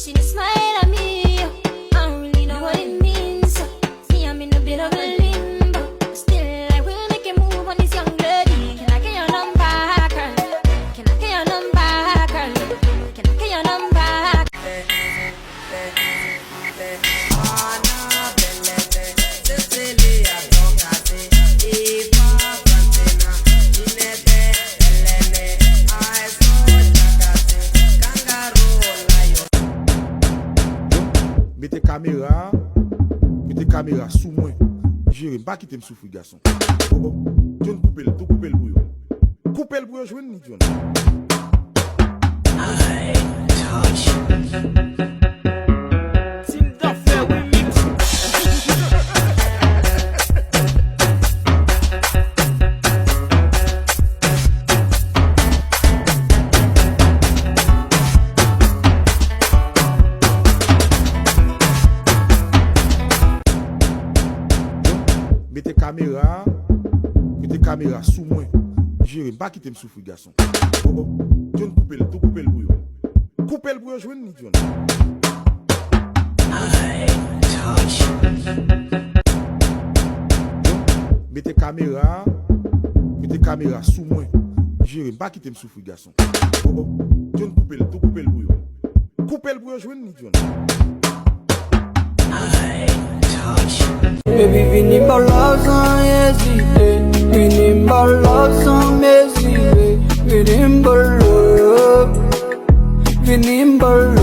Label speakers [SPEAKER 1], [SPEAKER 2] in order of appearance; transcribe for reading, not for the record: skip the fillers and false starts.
[SPEAKER 1] She just smile at me. I don't really know what it means. See, I'm in a bit of a limbo. But still, I will make a move on this young lady. Can I get your number, girl? Can I get your number, girl? Can I get your number?
[SPEAKER 2] Mettez caméra sous moi. J'irai pas quitter me souffrir garçon. Oh, John couper le bouillon. Couper le bouillon, je veux ni John.
[SPEAKER 3] I touch.
[SPEAKER 2] Team d'affaires remix. Mettez caméra sous moi. J'irai pas quitter me souffrir garçon. Oh, John couper le bouillon. Couper le bouillon, je veux ni John.
[SPEAKER 3] I touch.
[SPEAKER 2] Mettez caméra sous moi. J'irai pas quitter me souffrir garçon. Oh, John couper le bouillon. Couper le bouillon, je veux ni John.
[SPEAKER 3] I touch.
[SPEAKER 4] Baby, vini balazan yezile, vini balazan mezile, vini balo, vini balo.